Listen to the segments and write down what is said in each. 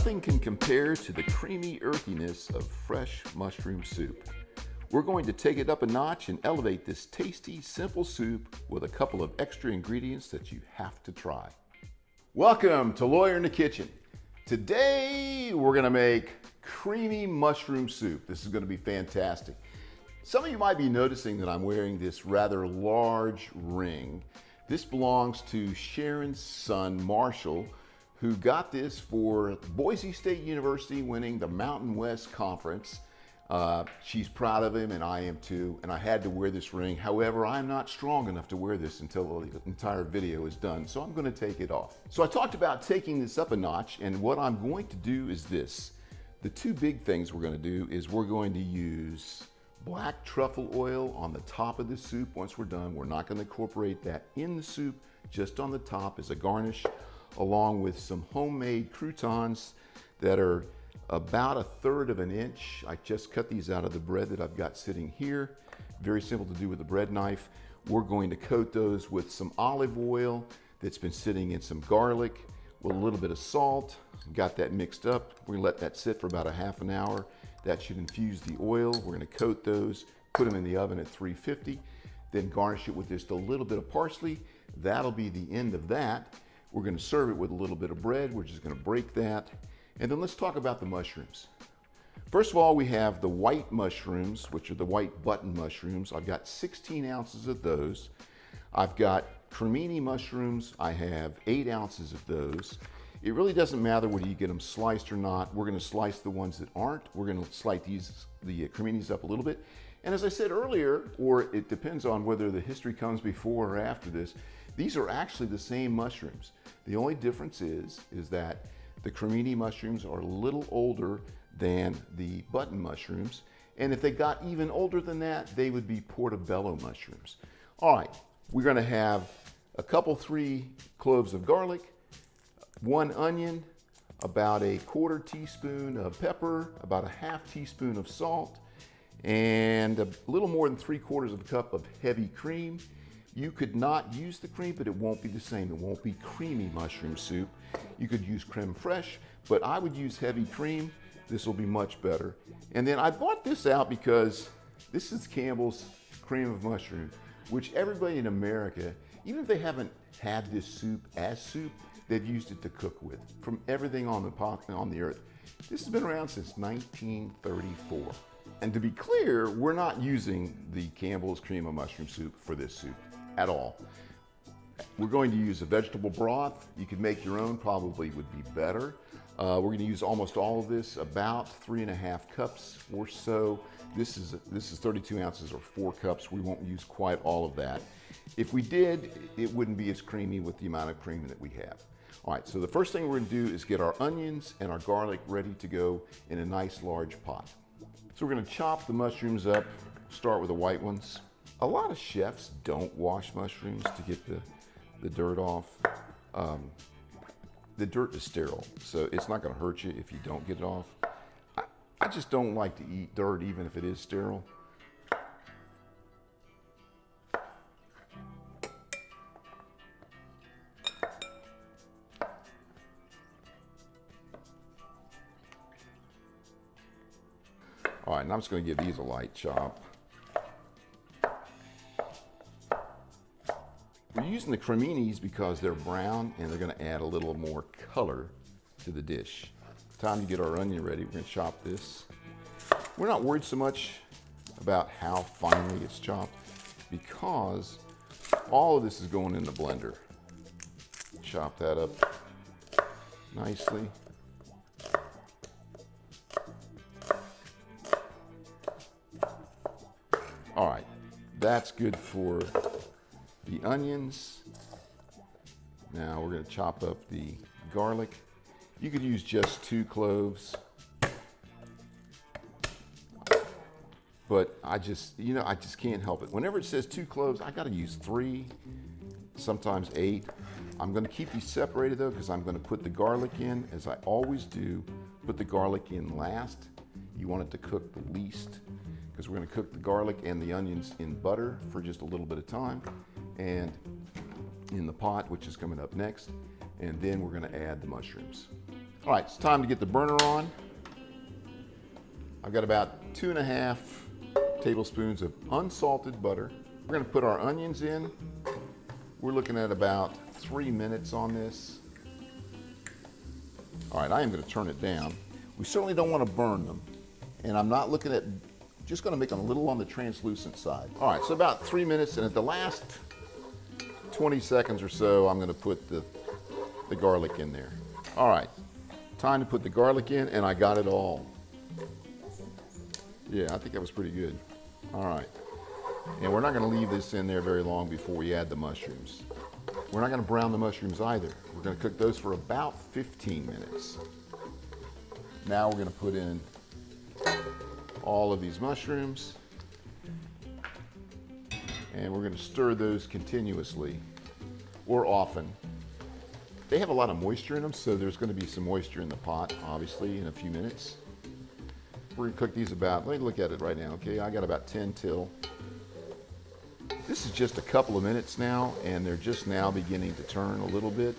Nothing can compare to the creamy earthiness of fresh mushroom soup. We're going to take it up a notch and elevate this tasty, simple soup with a couple of extra ingredients that you have to try. Welcome to Lawyer in the Kitchen. Today we're going to make creamy mushroom soup. This is going to be fantastic. Some of you might be noticing that I'm wearing this rather large ring. This belongs to Sharon's son, Marshall, who got this for Boise State University winning the Mountain West Conference. She's proud of him, and I am too, and I had to wear this ring. However, I'm not strong enough to wear this until the entire video is done, so I'm going to take it off. So I talked about taking this up a notch, and what I'm going to do is this. The two big things we're going to do is we're going to use black truffle oil on the top of the soup. Once we're done, we're not going to incorporate that in the soup, just on the top as a garnish, along with some homemade croutons that are about 1/3 of an inch. I just cut these out of the bread that I've got sitting here. Very simple to do with a bread knife. We're going to coat those with some olive oil that's been sitting in some garlic with a little bit of salt. Got that mixed up. We're gonna let that sit for about a half an hour. That should infuse the oil. We're gonna coat those, put them in the oven at 350, then garnish it with just a little bit of parsley. That'll be the end of that. We're gonna serve it with a little bit of bread. We're just gonna break that. And then let's talk about the mushrooms. First of all, we have the white mushrooms, which are the white button mushrooms. I've got 16 ounces of those. I've got Cremini mushrooms. I have 8 ounces of those. It really doesn't matter whether you get them sliced or not. We're gonna slice the ones that aren't. We're gonna slice the Creminis up a little bit. And as I said earlier, or it depends on whether the history comes before or after this, these are actually the same mushrooms. The only difference is that the Cremini mushrooms are a little older than the button mushrooms. And if they got even older than that, they would be portobello mushrooms. All right, we're gonna have a couple, 3 cloves of garlic, 1 onion, about a 1/4 teaspoon of pepper, about a 1/2 teaspoon of salt, and a little more than 3/4 of a cup of heavy cream. You could not use the cream, but it won't be the same. It won't be creamy mushroom soup. You could use creme fraiche, but I would use heavy cream. This will be much better. And then I bought this out because this is Campbell's cream of mushroom, which everybody in America, even if they haven't had this soup as soup, they've used it to cook with, from everything on the earth. This has been around since 1934. And to be clear, we're not using the Campbell's cream of mushroom soup for this soup at all. We're going to use a vegetable broth. You could make your own, probably would be better. We're going to use almost all of this, about 3.5 cups or so. This is 32 ounces or 4 cups. We won't use quite all of that. If we did, it wouldn't be as creamy with the amount of cream that we have. All right, so the first thing we're going to do is get our onions and our garlic ready to go in a nice large pot. So we're going to chop the mushrooms up, start with the white ones. A lot of chefs don't wash mushrooms to get the dirt off. The dirt is sterile, so it's not going to hurt you if you don't get it off. I just don't like to eat dirt even if it is sterile. All right, and I'm just going to give these a light chop. We're using the Creminis because they're brown and they're going to add a little more color to the dish. Time to get our onion ready. We're going to chop this. We're not worried so much about how finely it's chopped because all of this is going in the blender. Chop that up nicely. All right, that's good for the onions. Now we're going to chop up the garlic. You could use just 2 cloves, but I just can't help it. Whenever it says 2 cloves, I got to use 3, sometimes 8. I'm going to keep these separated though because I'm going to put the garlic in, as I always do. Put the garlic in last. You want it to cook the least, because we're going to cook the garlic and the onions in butter for just a little bit of time, and in the pot, which is coming up next, and then we're going to add the mushrooms. All right, it's time to get the burner on. I've got about 2.5 tablespoons of unsalted butter. We're gonna put our onions in. We're looking at about 3 minutes on this. All right, I am gonna turn it down. We certainly don't wanna burn them. And I'm not looking at, just gonna make them a little on the translucent side. All right, so about 3 minutes, and at the last 20 seconds or so, I'm gonna put the garlic in there. All right, time to put the garlic in, and I got it all. Yeah, I think that was pretty good. All right, and we're not gonna leave this in there very long before we add the mushrooms. We're not gonna brown the mushrooms either. We're gonna cook those for about 15 minutes. Now we're gonna put in all of these mushrooms, and we're gonna stir those continuously or often. They have a lot of moisture in them, so there's gonna be some moisture in the pot, obviously, in a few minutes. We're gonna cook these about, let me look at it right now, okay? I got about 10 till. This is just a couple of minutes now, and they're just now beginning to turn a little bit.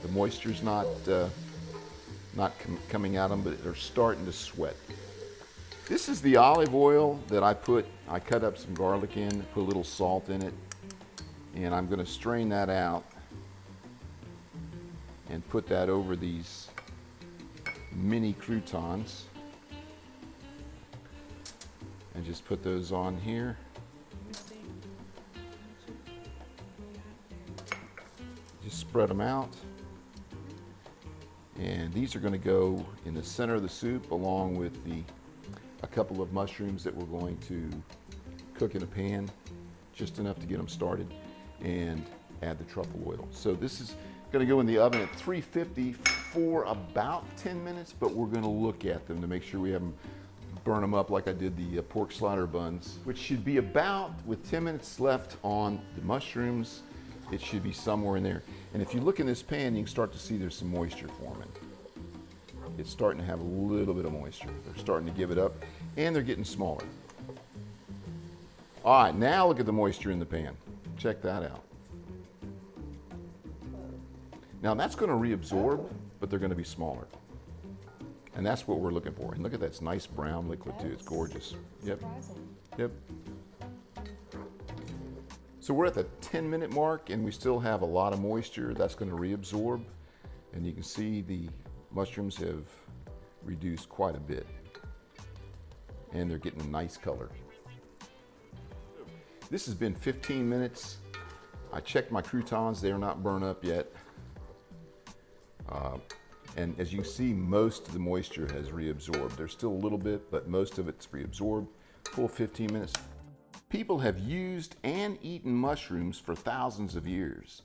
The moisture's not coming out of them, but they're starting to sweat. This is the olive oil that I cut up some garlic in, put a little salt in it, and I'm gonna strain that out and put that over these mini croutons. And just put those on here. Just spread them out. And these are gonna go in the center of the soup along with a couple of mushrooms that we're going to cook in a pan, just enough to get them started, and add the truffle oil. So this is gonna go in the oven at 350 for about 10 minutes, but we're gonna look at them to make sure we haven't burn them up like I did the pork slider buns, which should be about, with 10 minutes left on the mushrooms, it should be somewhere in there. And if you look in this pan, you can start to see there's some moisture forming. It's starting to have a little bit of moisture. They're starting to give it up, and they're getting smaller. All right, now look at the moisture in the pan. Check that out. Now that's gonna reabsorb, but they're gonna be smaller. And that's what we're looking for. And look at that, it's nice brown liquid too, it's gorgeous. Yep, yep. So we're at the 10-minute mark, and we still have a lot of moisture. That's gonna reabsorb. And you can see the mushrooms have reduced quite a bit. And they're getting a nice color. This has been 15 minutes. I checked my croutons, they are not burned up yet. And as you can see, most of the moisture has reabsorbed. There's still a little bit, but most of it's reabsorbed. Full 15 minutes. People have used and eaten mushrooms for thousands of years.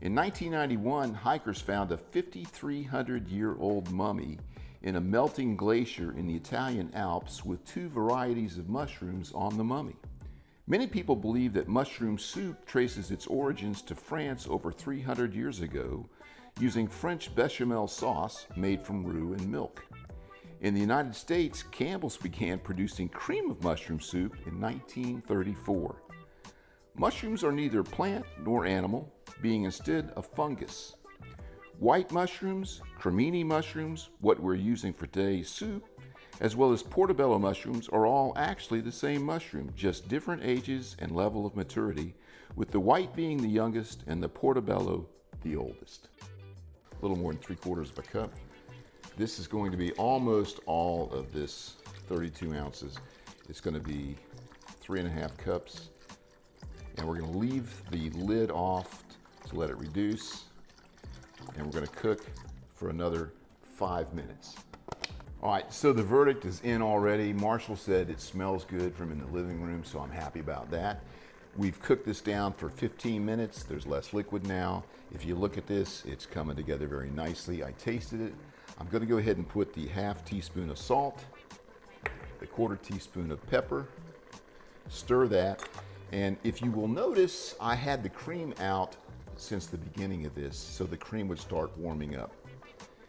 In 1991, hikers found a 5,300-year-old mummy in a melting glacier in the Italian Alps with 2 varieties of mushrooms on the mummy. Many people believe that mushroom soup traces its origins to France over 300 years ago, using French bechamel sauce made from roux and milk. In the United States, Campbell's began producing cream of mushroom soup in 1934. Mushrooms are neither plant nor animal, being instead a fungus. White mushrooms, Cremini mushrooms, what we're using for today's soup, as well as portobello mushrooms are all actually the same mushroom, just different ages and level of maturity, with the white being the youngest and the portobello the oldest. A little more than 3/4 of a cup. This is going to be almost all of this 32 ounces. It's going to be 3.5 cups. And we're going to leave the lid off to let it reduce. And we're going to cook for another 5 minutes. All right, so the verdict is in already. Marshall said it smells good from in the living room, so I'm happy about that. We've cooked this down for 15 minutes. There's less liquid now. If you look at this, it's coming together very nicely. I tasted it. I'm gonna go ahead and put the 1/2 teaspoon of salt, the 1/4 teaspoon of pepper, stir that. And if you will notice, I had the cream out since the beginning of this, so the cream would start warming up.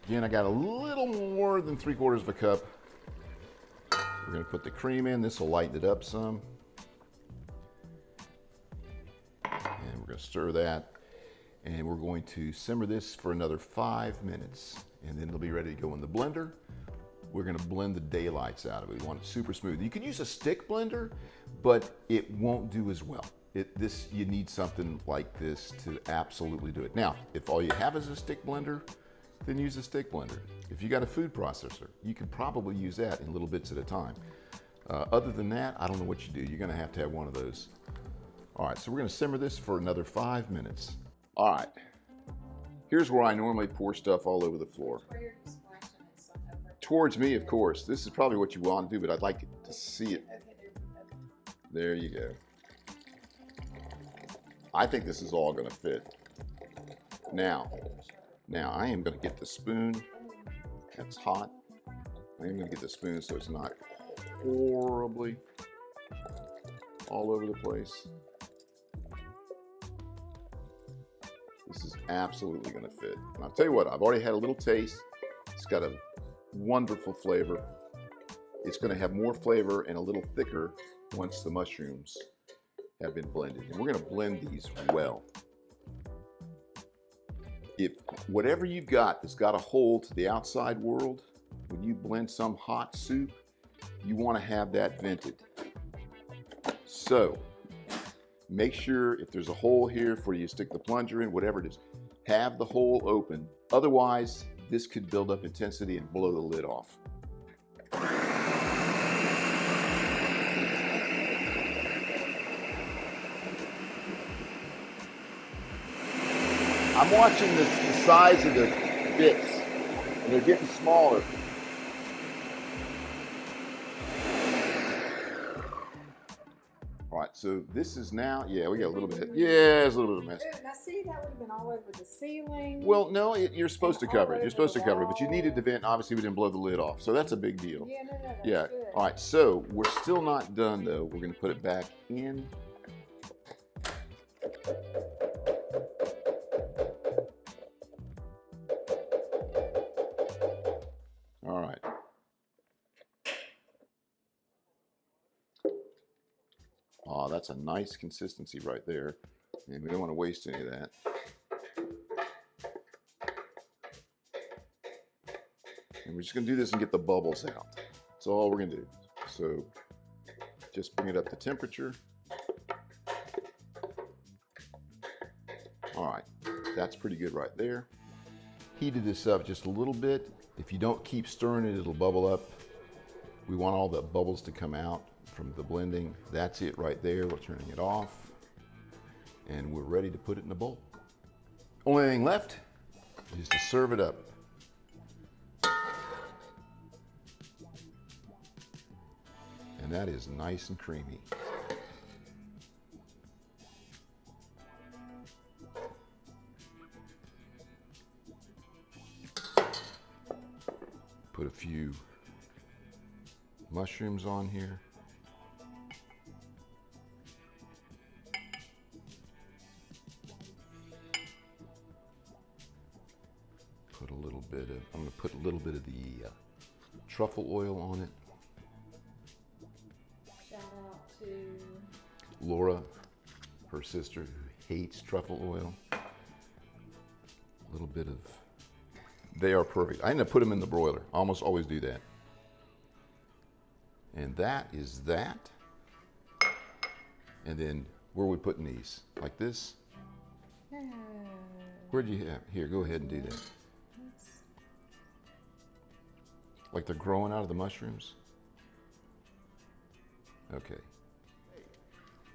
Again, I got a little more than 3/4 of a cup. We're gonna put the cream in. This will lighten it up some. And we're gonna stir that. And we're going to simmer this for another 5 minutes. and then it'll be ready to go in the blender. We're gonna blend the daylights out of it. We want it super smooth. You can use a stick blender, but it won't do as well. You need something like this to absolutely do it. Now, if all you have is a stick blender, then use a stick blender. If you got a food processor, you can probably use that in little bits at a time. Other than that, I don't know what you do. You're gonna have to have one of those. All right, so we're gonna simmer this for another 5 minutes. All right, here's where I normally pour stuff all over the floor. Towards me, of course. This is probably what you want to do, but I'd like to see it. There you go. I think this is all gonna fit. Now I am gonna get the spoon. That's hot. I am gonna get the spoon so it's not horribly all over the place. This is absolutely gonna fit. And I'll tell you what, I've already had a little taste. It's got a wonderful flavor. It's gonna have more flavor and a little thicker once the mushrooms have been blended. And we're gonna blend these well. If whatever you've got that's got a hole to the outside world, when you blend some hot soup, you want to have that vented. So make sure if there's a hole here for you to stick the plunger in, whatever it is, have the hole open. Otherwise, this could build up intensity and blow the lid off. I'm watching the size of the bits, and they're getting smaller. All right, so this is now, yeah, we got a little bit, yeah, there's a little bit of mess. Now see, that would have been all over the ceiling. Well, no, you're supposed to cover it. You're supposed to cover it, but you needed to vent. Obviously, we didn't blow the lid off, so that's a big deal. Yeah, no, that's yeah. good. All right, so we're still not done, though. We're going to put it back in. All right. Oh, that's a nice consistency right there. And we don't want to waste any of that. And we're just going to do this and get the bubbles out. That's all we're going to do. So just bring it up to temperature. All right, that's pretty good right there. Heated this up just a little bit. If you don't keep stirring it, it'll bubble up. We want all the bubbles to come out from the blending. That's it right there. We're turning it off. And we're ready to put it in a bowl. Only thing left is to serve it up. And that is nice and creamy. Put a few mushrooms on here. Put a little bit of, I'm going to put a little bit of the truffle oil on it. Shout out to Laura, her sister, who hates truffle oil. A little bit of, they are perfect. I end up putting them in the broiler. I almost always do that. And that is that. And then where are we putting these? Like this? Where'd you have? Here, go ahead and do that. Like they're growing out of the mushrooms? Okay.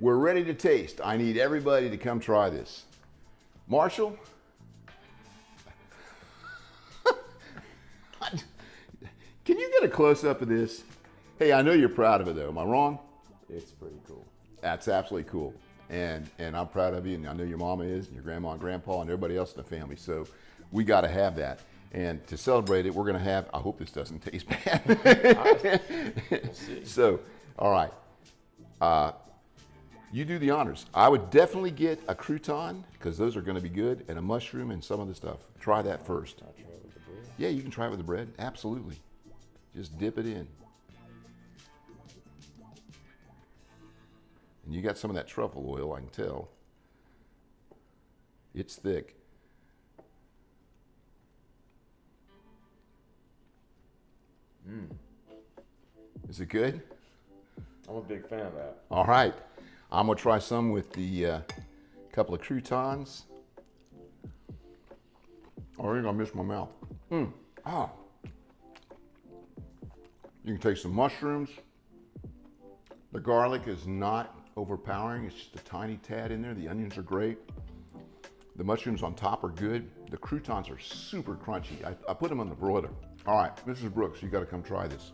We're ready to taste. I need everybody to come try this. Marshall? Can you get a close-up of this? Hey, I know you're proud of it, though. Am I wrong? It's pretty cool. That's absolutely cool. And I'm proud of you, and I know your mama is, and your grandma and grandpa, and everybody else in the family. So we got to have that. And to celebrate it, we're going to have, I hope this doesn't taste bad. We'll see. So, all right. You do the honors. I would definitely get a crouton, because those are going to be good, and a mushroom and some of the stuff. Try that first. I'll try it with the bread. Yeah, you can try it with the bread. Absolutely. Just dip it in. And you got some of that truffle oil, I can tell. It's thick. Is it good? I'm a big fan of that. All right. I'm going to try some with the couple of croutons. Oh, you're going to miss my mouth. Ah. You can take some mushrooms. The garlic is not overpowering. It's just a tiny tad in there. The onions are great. The mushrooms on top are good. The croutons are super crunchy. I put them on the broiler. All right, Mrs. Brooks, you got to come try this.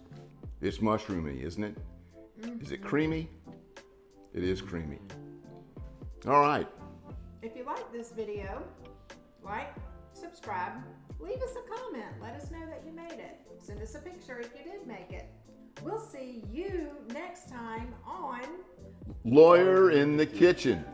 It's mushroomy, isn't it? Is it creamy? It is creamy. All right. If you like this video, like, subscribe, leave us a comment. Let us know that you made it. Send us a picture if you did make it. We'll see you next time on Lawyer in the Kitchen.